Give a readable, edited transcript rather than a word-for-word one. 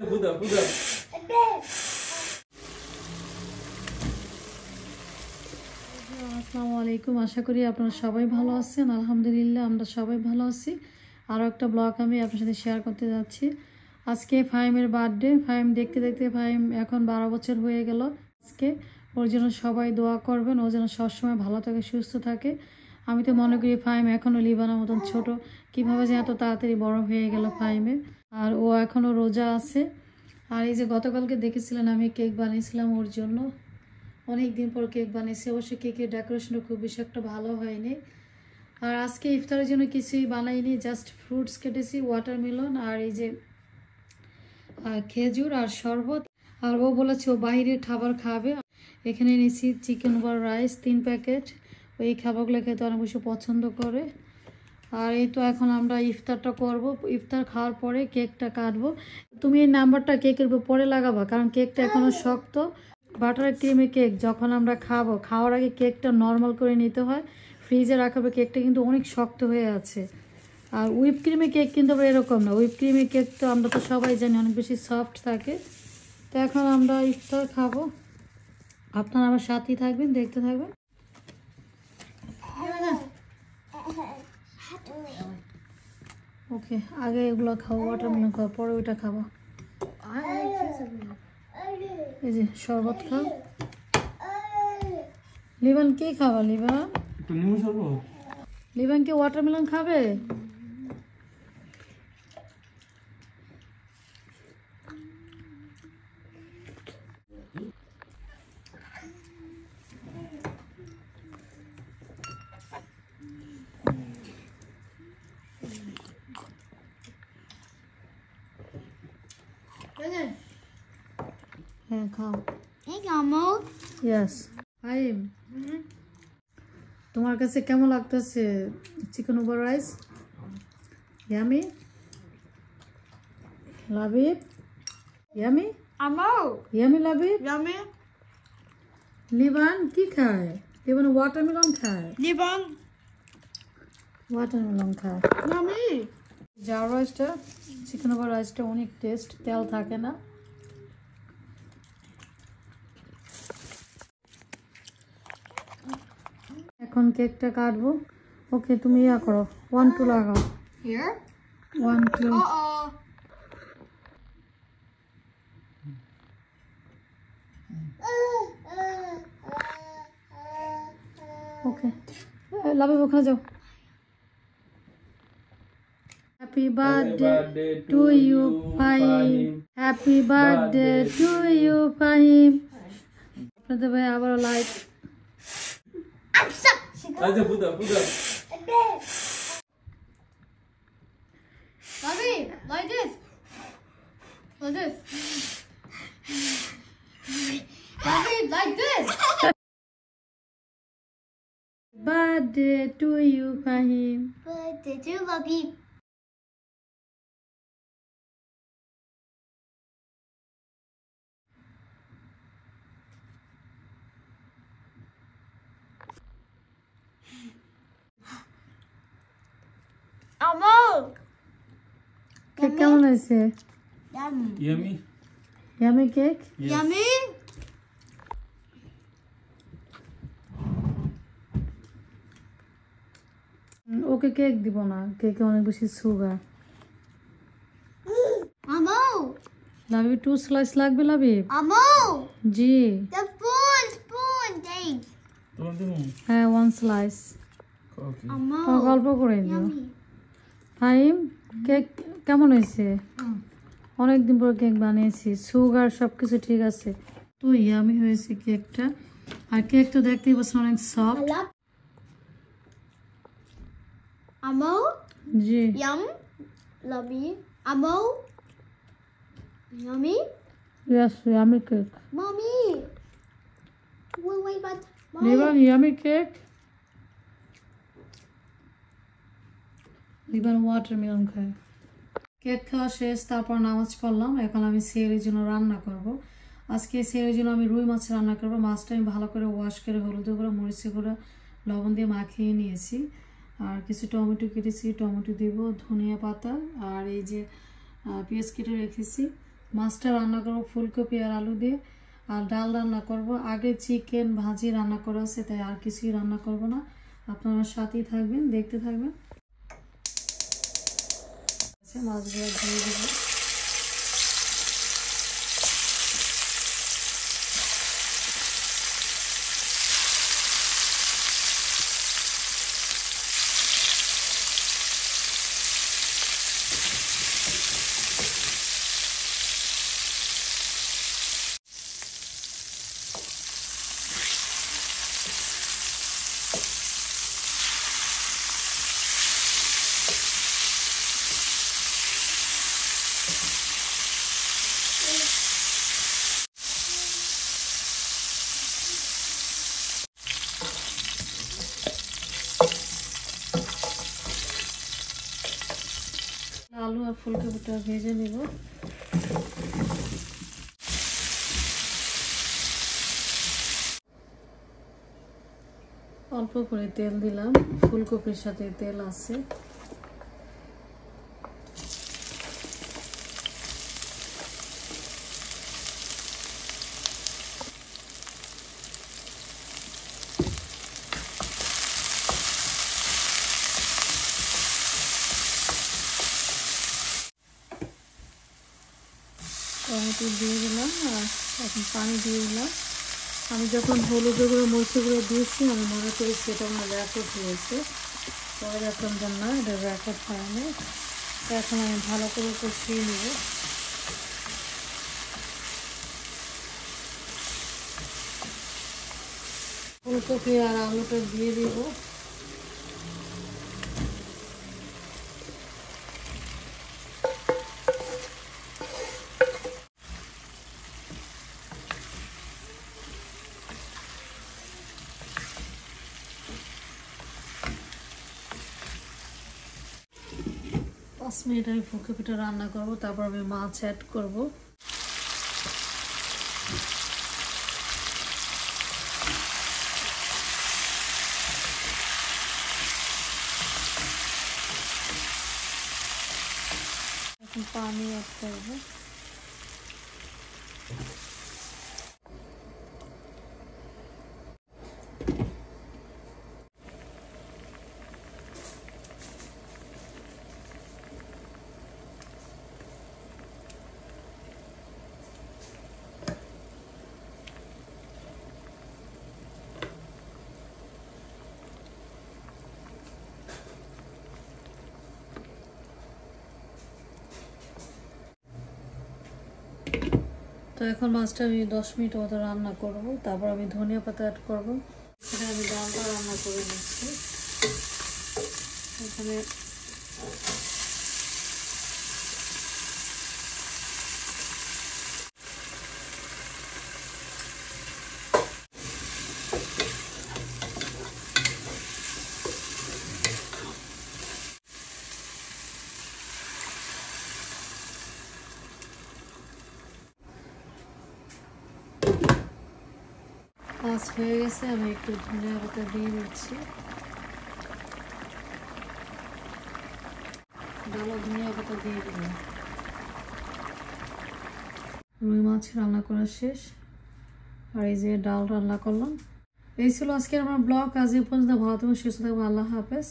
আসসালামু আলাইকুম, আশা করি আপনারা সবাই ভালো আছেন। আলহামদুলিল্লাহ আমরা সবাই ভালো আছি। আরও একটা ব্লগ আমি আপনার সাথে শেয়ার করতে যাচ্ছি। আজকে ফাহিমের বার্থডে। ফাহিম দেখতে দেখতে ফাহিম এখন 12 বছর হয়ে গেল। আজকে ওর জন্য সবাই দোয়া করবেন, ও যেন সবসময় ভালো থাকে, সুস্থ থাকে। আমি তো মনে করি ফাহিম এখনও লিবানের মতন ছোট, কীভাবে যে এত তাড়াতাড়ি বড় হয়ে গেল ফাহিমের। আর ও এখনও রোজা আছে। আর এই যে গতকালকে দেখেছিলেন আমি কেক বানিয়েছিলাম ওর জন্য, অনেক দিন পর কেক বানিয়েছি। অবশ্যই কেকের ডেকোরেশনটা খুব বেশি একটা ভালো হয়নি। আর আজকে ইফতারের জন্য কিছুই বানাইনি, জাস্ট ফ্রুটস কেটেছি, ওয়াটারমেলন আর এই যে খেজুর আর শরবত। আর ও বলেছে ও বাইরের খাবার খাবে। এখানে নিয়েছি চিকেন ওভার রাইস 3 প্যাকেট। ওই খাবারগুলো খেতে অনেক বেশি পছন্দ করে। আর এই তো এখন আমরা ইফতারটা করব। ইফতার খাওয়ার পরে কেকটা কাটবো। তুমি এই নাম্বারটা কেকের উপর পরে লাগাবা, কারণ কেকটা এখনও শক্ত। বাটার ক্রিমে কেক যখন আমরা খাবো, খাওয়ার আগে কেকটা নর্মাল করে নিতে হয়, ফ্রিজে রাখাবে। কেকটা কিন্তু অনেক শক্ত হয়ে আছে। আর হুইপ ক্রিমে কেক কিন্তু আবার এরকম না। হুইপ ক্রিমে কেক তো আমরা তো সবাই জানি অনেক বেশি সফট থাকে। তো এখন আমরা ইফতার খাবো, আপনারা আমার সাথেই থাকবেন, দেখতে থাকবেন। ওকে, আগে এগুলো খাবো, ওয়াটারমেলন খাবো, পরে ওইটা খাবো। এই যে শরবত খাও। লিবান কি খাবা? লিবান কি ওয়াটারমেলন খাবে? হ্যাঁ খাও। ইয়েস। ফাহিম, তোমার কাছে কেমন লাগতেছে chicken over rice? Yummy? Labib? Yummy? Yummy Labib? Liban কি খায়? লিবান ওয়াটারমেলন খায়। ওয়াটারমেলন খায়। জার রাইসটা, চিকেন ওভার রাইসটা অনেক টেস্ট, তেল থাকে না। এখন কেকটা কাটবো। ওকে, তুমি ইয়া করো, 1 2 লাগাও। 1 2। ওকে, লাবিব ওখানে যাও। Happy birthday to you Fahim. Happy birthday to you Fahim. আপনাদের ভাই আবারও light. Like this. Like this. Like this. Birthday to you, Fahim. Birthday to Lucky. Amo. Cake কেমন হয়েছে? Yummy. Yummy cake? Yes. Yummy. ওকে কেক দিব না, কেকে অনেক বেশি সুগার। Amo. লাবিব 2 স্লাইস লাগবে Labib? Amo. G. The spoon. Dang. হ্যাঁ 1 স্লাইস। Okay. Amo. গল্প করে দিও। Yummy. ফাহিম, কেক কেমন হয়েছে? অনেকদিন পর কেক বানিয়েছি, সুগার সব কিছু ঠিক আছে। তো ইয়ামি হয়েছে কেকটা। আর কেক তো দেখতেই পাচ্ছেন অনেক সফট। Amo. জি। Yum. Lovey. Amo. Yummy. Yes, yummy cake. Mommy. Wait, but. Liban yummy cake. Liban watermelon খায়। কেক খাওয়া শেষ, তারপর নামাজ পড়লাম। এখন আমি সেহরির জন্য রান্না করব। আজকে সেহরির জন্য আমি রুই মাছ রান্না করব। মাছটা আমি ভালো করে ওয়াশ করে হলুদ করে মরিচে করে লবণ দিয়ে মাখিয়ে নিয়েছি। আর কিছু টমেটো কেটেছি, টমেটো দিব, ধনিয়া পাতা আর এই যে পেঁয়াজ কেটে রেখেছি। মাছটা রান্না করব ফুলকপি আর আলু দিয়ে, আর ডাল রান্না করব। আগে চিকেন ভাজি রান্না করা আছে, তাই আর কিছুই রান্না করব না। আপনারা সাথেই থাকবেন, দেখতে থাকবেন। মাছগুলো ধুয়ে দেবো। আলু আর ফুলকপিটা ভেজে নিব। অল্প করে তেল দিলাম, ফুলকপির সাথে তেল আছে। টমেটো দিয়ে দিলাম আর এখন পানি দিয়ে দিলাম। আমি যখন হলুদ গুঁড়ো মরিচ গুঁড়ো দিয়েছি, আমি মনে করেছি এটা আমার রেকর্ড হয়েছে, পরে দেখলাম যে না, এটা রেকর্ড হয়নি। এখন আমি ভালো করে কষিয়ে নেব। ফুলকপি আর আলুটা দিয়ে দিব। 5 মিনিট আমি ফুলকপিটা রান্না করব, তারপর আমি মাছ অ্যাড করব। এখন পানি অ্যাড করব। তো এখন মাছটা আমি 10 মিনিট মতো রান্না করব, তারপর আমি ধনিয়া পাতা অ্যাড করব। এখানে আমি ডালটা রান্না করে নিচ্ছি। এখানে মাছ হয়ে গেছে, আমি একটু ধনিয়া পাতা দিয়ে দিচ্ছি। ডালা ধনিয়া পাতা দিয়ে দিলাম। রুই মাছ রান্না করা শেষ, আর এই যে ডাল রান্না করলাম। এই ছিল আজকের আমার ব্লগ। আজ এই পর্যন্ত ভালো থাকবেন, সুস্থ থাকবেন। আল্লাহ হাফেজ।